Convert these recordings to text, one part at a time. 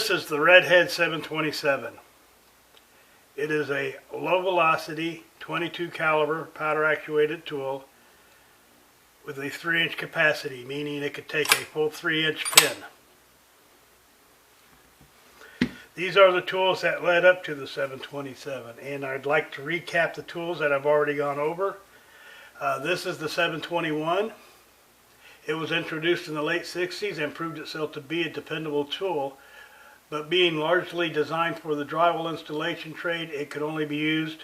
This is the Red Head 727. It is a low velocity 22 caliber powder actuated tool with a 3-inch capacity, meaning it could take a full 3-inch pin. These are the tools that led up to the 727, and I'd like to recap the tools that I've already gone over. This is the 721. It was introduced in the late 60s and proved itself to be a dependable tool, but being largely designed for the drywall installation trade, it could only be used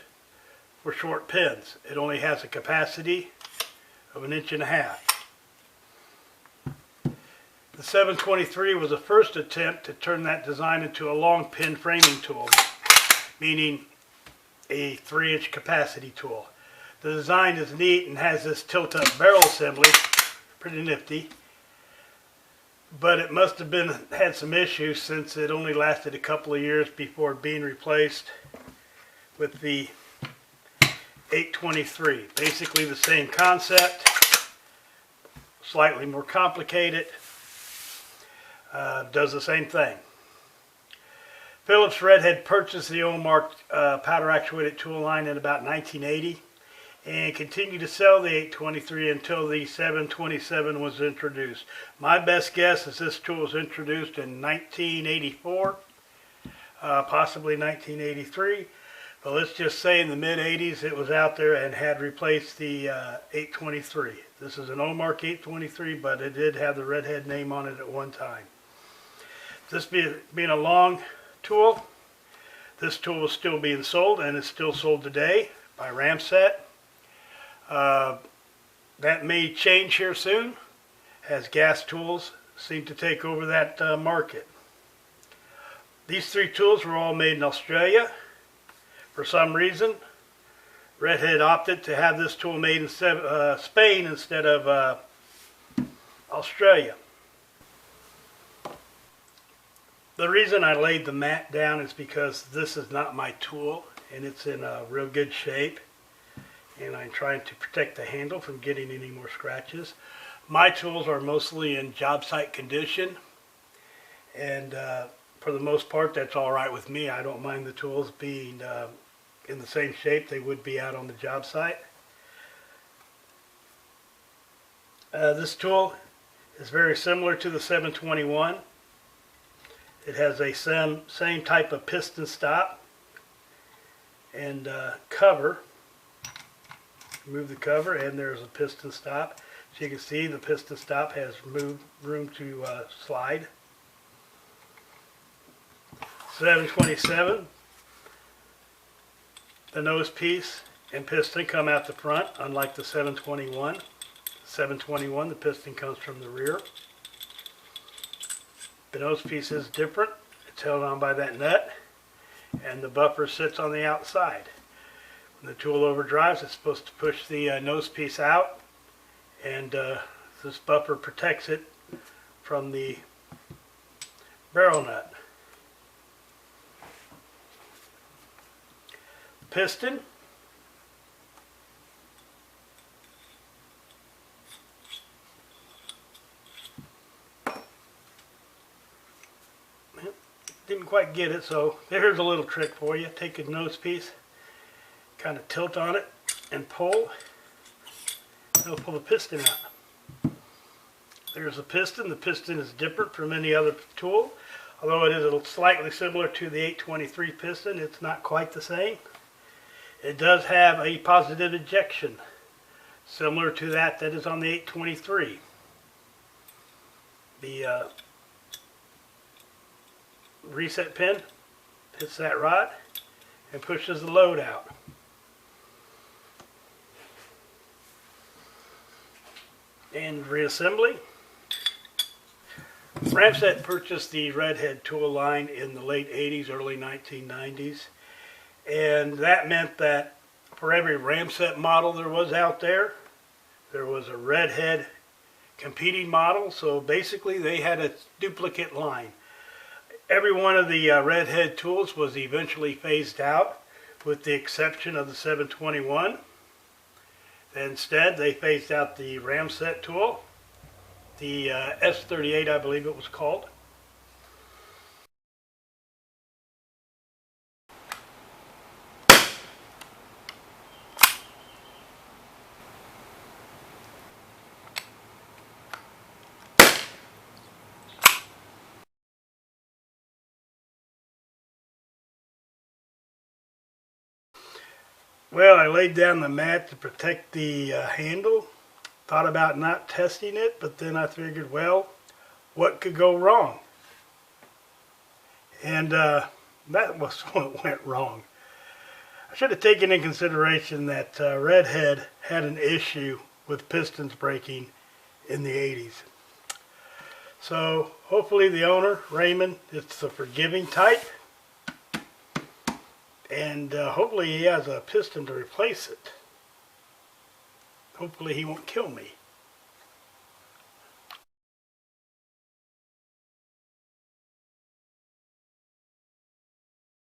for short pins. It only has a capacity of 1.5 inches. The 723 was the first attempt to turn that design into a long pin framing tool, meaning a 3-inch capacity tool. The design is neat and has this tilt-up barrel assembly, pretty nifty, but it must have had some issues since it only lasted a couple of years before being replaced with the 823. Basically the same concept, slightly more complicated, does the same thing. Phillips Red Head purchased the Omark powder actuated tool line in about 1980 and continued to sell the 823 until the 727 was introduced. My best guess is this tool was introduced in 1984, possibly 1983. But let's just say in the mid-80s it was out there and had replaced the 823. This is an Omark 823, but it did have the Red Head name on it at one time. This being a long tool, this tool is still being sold, and it's still sold today by Ramset. That may change here soon, as gas tools seem to take over that market. These 3 tools were all made in Australia. For some reason, Red Head opted to have this tool made in Spain instead of Australia. The reason I laid the mat down is because this is not my tool, and it's in real good shape, and I'm trying to protect the handle from getting any more scratches. My tools are mostly in job site condition, and for the most part that's all right with me. I don't mind the tools being in the same shape they would be out on the job site. This tool is very similar to the 721. It has a same type of piston stop and cover. Remove the cover and there's a piston stop. So you can see the piston stop has room to slide. 727, the nose piece and piston come out the front, unlike the 721. 721, the piston comes from the rear. The nose piece is different. It's held on by that nut, and the buffer sits on the outside. When the tool overdrives, it's supposed to push the nose piece out, and this buffer protects it from the barrel nut. Piston. Didn't quite get it, so there's a little trick for you. Take a nose piece, kind of tilt on it and pull. It'll pull the piston out. There's the piston. The piston is different from any other tool. Although it is slightly similar to the 823 piston, it's not quite the same. It does have a positive ejection, similar to that is on the 823. The reset pin hits that rod and pushes the load out. And reassembly. Ramset purchased the Red Head tool line in the late 80s, early 1990s, and that meant that for every Ramset model there was out there, there was a Red Head competing model, so basically they had a duplicate line. Every one of the Red Head tools was eventually phased out, with the exception of the 721. Instead, they phased out the Ramset tool, the S38 I believe it was called. Well, I laid down the mat to protect the handle. Thought about not testing it, but then I figured, well, what could go wrong? And that was what went wrong. I should have taken in consideration that Red Head had an issue with pistons breaking in the 80s. So hopefully the owner, Raymond, it's the forgiving type. And hopefully he has a piston to replace it. Hopefully he won't kill me.